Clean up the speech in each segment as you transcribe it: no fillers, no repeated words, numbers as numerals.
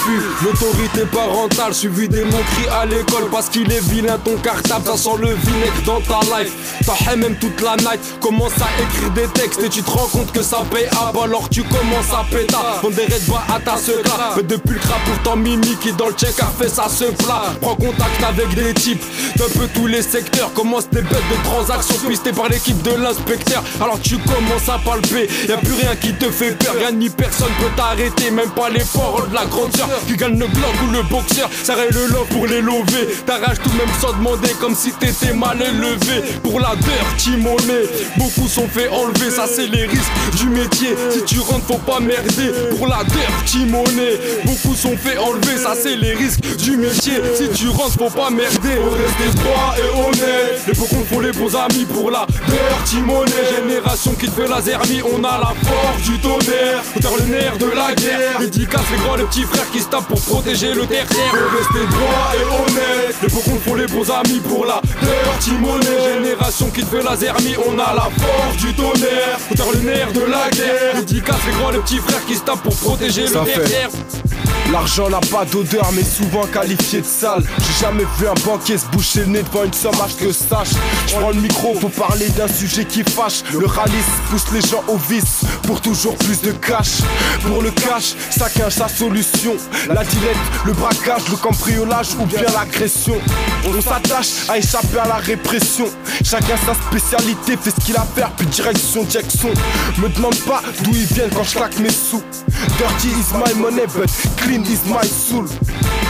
pue. L'autorité parentale, suivi des mots cris à l'école. Parce qu'il est vilain ton cartable, ça sent le vinaigre dans ta life. T'as même toute la night, commence à écrire des textes. Et tu te rends compte que ça paye à bas, alors tu commences à péter. Vendre des raids bas à ta secla. Mais depuis le crap pourtant Mimi qui dans le check a fait ça se plat. Prends contact avec des types d'un peu tous les secteurs. Commence tes bêtes de transactions pistées par l'équipe de l'inspecteur. Alors tu commences à palper, y'a plus rien qui te fait peur. Rien ni personne peut t'arrêter, même pas les paroles de la grande sœur qui gagne le bloc ou le boxeur. Ça règle le love pour les lever. T'arraches tout même sans demander comme si t'étais mal élevé. Pour la dirty money, beaucoup sont fait enlever. Ça c'est les risques du métier, si tu rentres faut pas merder. Pour la dirty money, beaucoup sont fait enlever. Ça c'est les risques du métier, si tu rentres faut pas merder. Faut rester droit et honnête, les faux font les bons amis. Pour la dirty money, génération qui te fait la zermie. On a la force du tonnerre, auteur le nerf de la guerre. Dédicace les grands, les petits frères qui se tapent pour protéger le terre. Faut rester droit et honnête, les faux font les bons amis. Pour la dirty money, génération qui te fait la zermie. On a la force du tonnerre, auteur le nerf de la guerre. Dédicace les grands, les petits frères qui se tapent pour protéger le terre. L'argent n'a pas d'odeur mais souvent qualifié de sale. J'ai jamais vu un banquier se boucher le nez devant une somme, je te sache. J'prends le micro pour parler d'un sujet qui fâche. Le ralice pousse les gens au vice pour toujours plus de cash. Pour le cash, chacun sa solution. La dilette, le braquage, le cambriolage ou bien l'agression. On s'attache à échapper à la répression. Chacun sa spécialité, fait ce qu'il a à faire, puis direction Jackson. Me demande pas d'où ils viennent quand je claque mes sous. Dirty is my money but clean is my soul.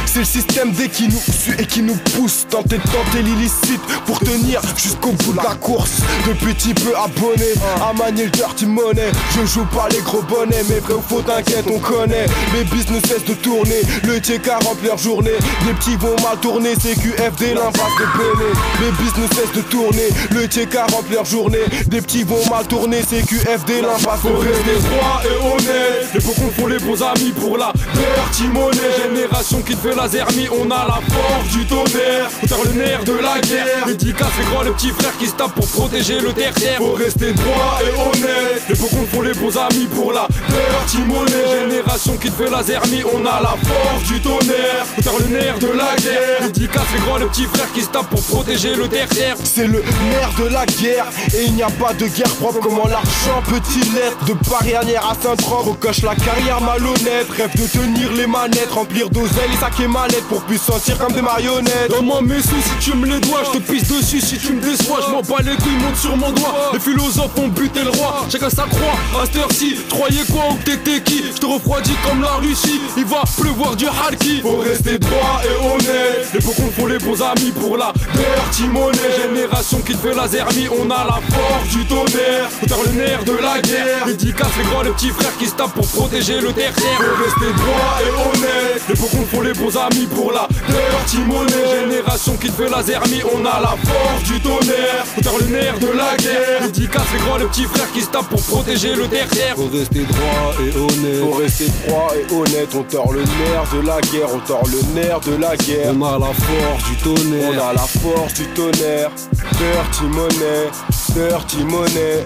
C'est le système D qui nous suit et qui nous pousse. Tenter l'illicite pour tenir jusqu'au bout de la course. Depuis petit peu abonné à manier le dirty money. Je joue pas les gros bonnets, mais vrai ou faux t'inquiète on connaît. Les business cessent de tourner, le TK remplit leur journée. Les petits vont mal tourner, CQFD l'impasse de Béné. Les business cessent de tourner, le TK remplit leur journée. Des petits vont mal tourner, CQFD l'impasse de Béné. Faut rester droit et honnête, les faux font les bons amis. Pour la dirty money, génération qui te fait la zermie. On a la force du tonnerre, auteur le nerf de la guerre. Dédicace les grands, les petits frères qui se tapent pour protéger le terre. Faut rester droit et honnête, les faux font les bons amis. Pour la dirty money, génération qui te fait la zermie. On a la force du tonnerre, auteur le nerf de la guerre. Dédicace les grands, les petits frères qui se tapent pour protéger le terre. C'est le nerf de la guerre et il n'y a pas de guerre propre. Comment l'argent peut-il l'être? De Paris-Anière à Saint-Tropez, recoche la carrière malhonnête. Rêve de tenir les manettes, remplir d'oseille et sacs et mallettes pour plus sentir comme des marionnettes. Donne-moi mes sous si tu me les dois, je te pisse dessus si tu me déçois. Je m'en bats les couilles, monte sur mon doigt. Les philosophes ont buté le roi, chacun sa croix. À cette heure-ci, croyez quoi ou t'étais qui? Je te refroidis comme la Russie, il va pleuvoir du halki. Faut rester droit et honnête, les faux font les bons amis. Pour la dirty money, génération qui te fait la zermie. On a la force du tonnerre, auteur le nerf de la guerre. Dédicace les grands, les petits frères qui se tapent pour protéger le terre. Faut rester droit et honnête, les faux font les bons amis. Pour la dirty money, génération qui te fait la zermie. On a la force du tonnerre, auteur le nerf de la guerre. Dédicace les grands, les petits frères qui se tapent pour protéger le terre. Faut rester droit et honnête, faut rester droit et honnête. On tord le nerf de la guerre, on tord le nerf de la guerre. On a la force du tonnerre, on a la force du tonnerre. Dirty money, dirty money,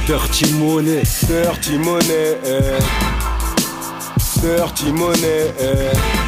dirty money, dirty money, dirty money.